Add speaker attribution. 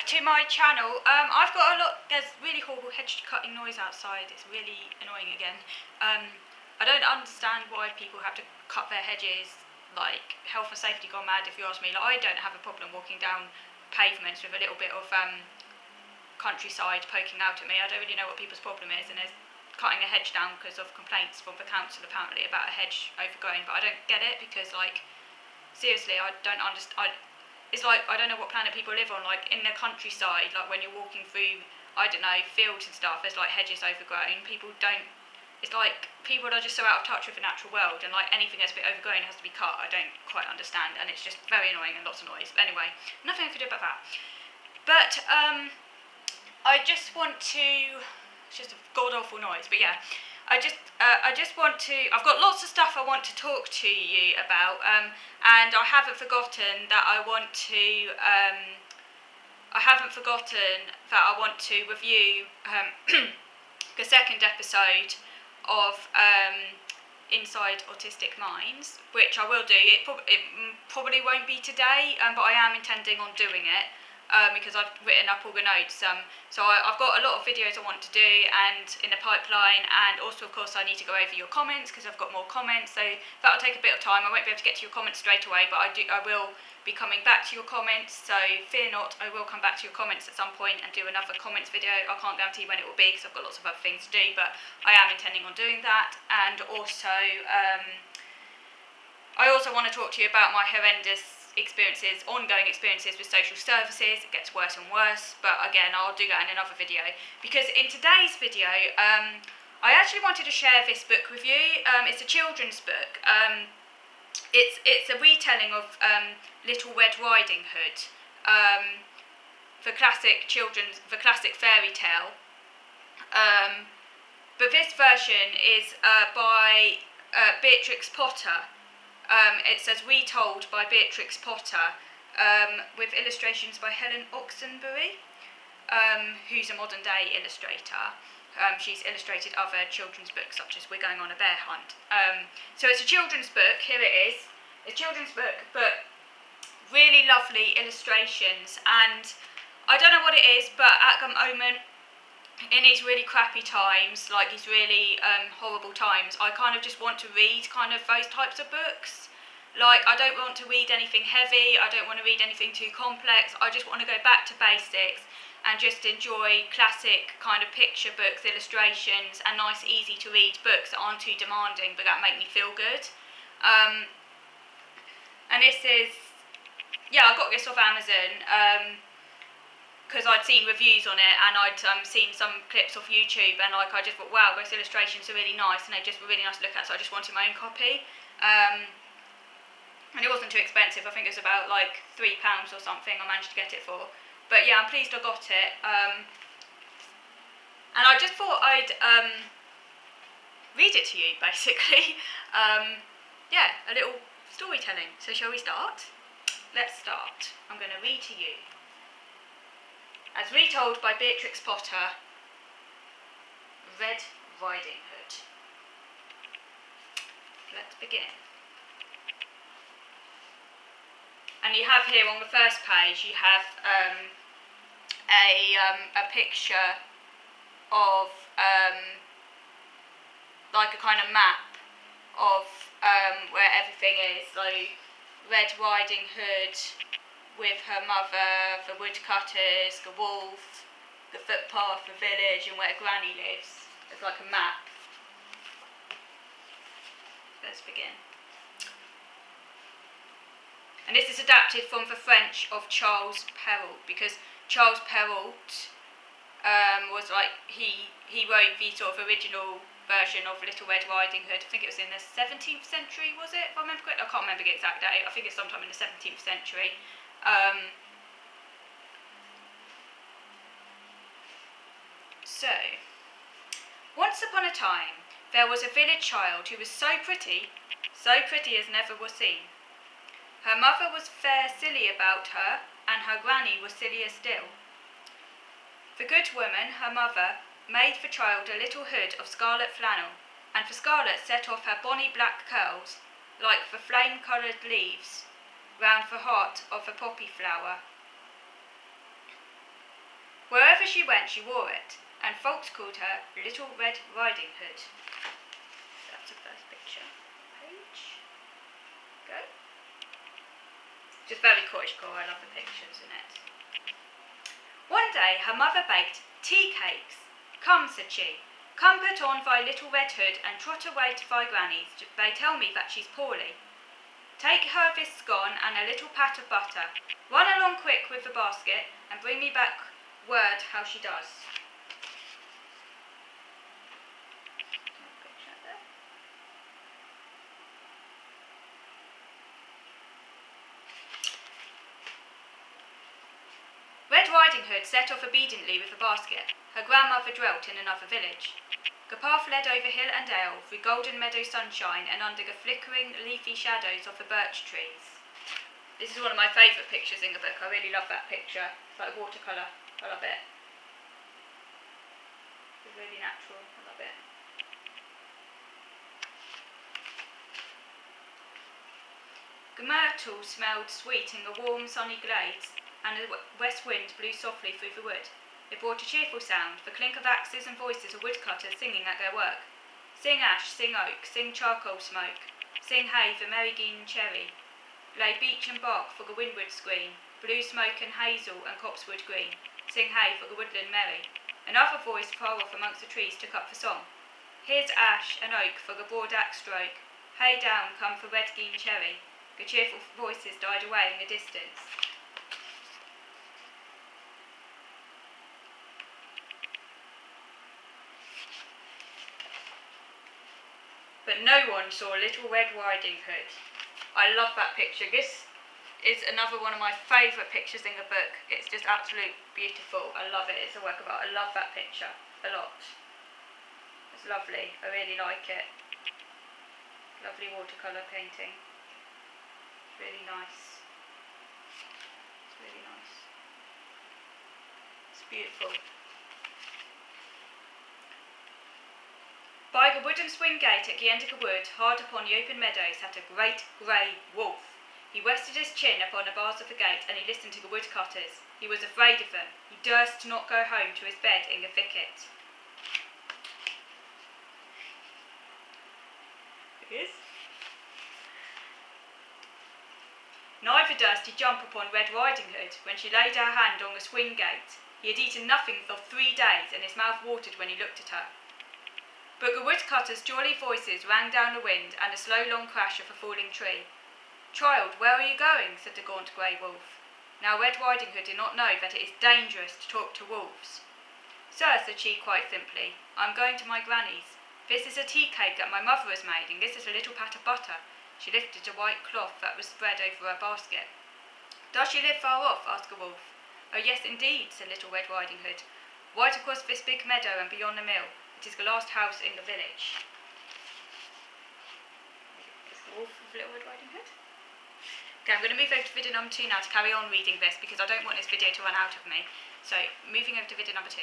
Speaker 1: back to my channel. I've got there's really horrible hedge cutting noise outside. It's really annoying again. I don't understand why people have to cut their hedges, like health and safety gone mad if you ask me. Like, I don't have a problem walking down pavements with a little bit of countryside poking out at me. I don't really know what people's problem is, and there's cutting a hedge down because of complaints from the council apparently about a hedge overgrowing, but I don't get it because, like, seriously, I don't understand. It's like, I don't know what planet people live on. Like, in the countryside, like when you're walking through, I don't know, fields and stuff, there's like hedges overgrown. People don't, it's like people are just so out of touch with the natural world, and like anything that's a bit overgrown has to be cut. I don't quite understand, and it's just very annoying and lots of noise. But anyway, nothing I can do about that. But I just want to, it's just a god awful noise, but yeah. I just want to, I've got lots of stuff I want to talk to you about, and I haven't forgotten that I want to review the second episode of Inside Autistic Minds, which I will do. It probably won't be today, but I am intending on doing it. Because I've written up all the notes. So I've got a lot of videos I want to do and in the pipeline, and also of course I need to go over your comments because I've got more comments, so that'll take a bit of time. I won't be able to get to your comments straight away, but I will be coming back to your comments, so fear not, I will come back to your comments at some point and do another comments video. I can't guarantee when it will be because I've got lots of other things to do, but I am intending on doing that. And also I also want to talk to you about my horrendous ongoing experiences with social services. It gets worse and worse, but again, I'll do that in another video. Because in today's video, I actually wanted to share this book with you. It's a children's book. It's a retelling of Little Red Riding Hood, the classic fairy tale. But this version is by Beatrix Potter. It says retold by Beatrix Potter, with illustrations by Helen Oxenbury, who's a modern day illustrator. She's illustrated other children's books such as We're Going on a Bear Hunt. So it's a children's book. Here it is. It's a children's book, but really lovely illustrations. And I don't know what it is, but at the moment, in these really crappy times, like these really horrible times, I kind of just want to read kind of those types of books. Like, I don't want to read anything heavy, I don't want to read anything too complex, I just want to go back to basics and just enjoy classic kind of picture books, illustrations, and nice easy to read books that aren't too demanding but that make me feel good. And this is, yeah, I got this off Amazon, because I'd seen reviews on it, and I'd seen some clips off YouTube, and like I just thought, wow, those illustrations are really nice, and they just were really nice to look at, so I just wanted my own copy. And it wasn't too expensive. I think it was about like £3 or something I managed to get it for. But yeah, I'm pleased I got it. And I just thought I'd read it to you, basically. Yeah, a little storytelling. So shall we start? Let's start. I'm going to read to you. As retold by Beatrix Potter, Red Riding Hood. Let's begin. And you have here on the first page, you have a picture of like a kind of map of where everything is. So Red Riding Hood with her mother, the woodcutters, the wolf, the footpath, the village, and where Granny lives. It's like a map. Let's begin. And this is adapted from the French of Charles Perrault, because Charles Perrault was like, he wrote the sort of original version of Little Red Riding Hood. I think it was in the 17th century, was it? If I remember correctly. I can't remember the exact date. I think it's sometime in the 17th century. So, once upon a time, there was a village child who was so pretty as never was seen. Her mother was fair silly about her, and her granny was sillier still. The good woman, her mother, made the child a little hood of scarlet flannel, and for Scarlet set off her bonny black curls, like the flame-coloured leaves, round the heart of the poppy flower. Wherever she went, she wore it, and folks called her Little Red Riding Hood. That's the first picture. Page. Go. Just very comical. I love the pictures in it. One day her mother baked tea cakes. Come, said she, come put on thy little red hood and trot away to thy granny's. They tell me that she's poorly. Take her this scone and a little pat of butter. Run along quick with the basket and bring me back word how she does. Red Riding Hood set off obediently with the basket. Her grandmother dwelt in another village. The path led over hill and dale, through golden meadow sunshine and under the flickering leafy shadows of the birch trees. This is one of my favourite pictures in the book. I really love that picture. It's like watercolour. I love it. It's really natural. I love it. The myrtle smelled sweet in the warm sunny glades, and the west wind blew softly through the wood. It brought a cheerful sound, the clink of axes and voices of woodcutters singing at their work. Sing ash, sing oak, sing charcoal smoke, sing hay for merry green cherry. Lay beech and bark for the windward screen, blue smoke and hazel and copsewood green. Sing hay for the woodland merry. Another voice far off amongst the trees took up the song. Here's ash and oak for the broad axe stroke. Hay down come for red green cherry. The cheerful voices died away in the distance. But no one saw Little Red Riding Hood. I love that picture. This is another one of my favourite pictures in the book. It's just absolutely beautiful. I love it. It's a work of art. I love that picture a lot. It's lovely. I really like it. Lovely watercolour painting. Really nice. It's really nice. It's beautiful. By the wooden swing gate at the end of the wood, hard upon the open meadow, sat a great grey wolf. He rested his chin upon the bars of the gate, and he listened to the woodcutters. He was afraid of them. He durst not go home to his bed in the thicket. It is. Neither durst he jump upon Red Riding Hood when she laid her hand on the swing gate. He had eaten nothing for 3 days, and his mouth watered when he looked at her. But the woodcutters' jolly voices rang down the wind, and the slow long crash of a falling tree. Child, where are you going? Said the gaunt grey wolf. Now Red Riding Hood did not know that it is dangerous to talk to wolves. Sir, said she quite simply, I am going to my granny's. This is a tea cake that my mother has made, and this is a little pat of butter. She lifted a white cloth that was spread over her basket. Does she live far off? Asked the wolf. Oh yes, indeed, said Little Red Riding Hood. Right across this big meadow and beyond the mill. It is the last house in the village. Is the wolf of Little Red Riding Hood? Okay, I'm going to move over to video number 2 now to carry on reading this because I don't want this video to run out of me. So, moving over to video number 2.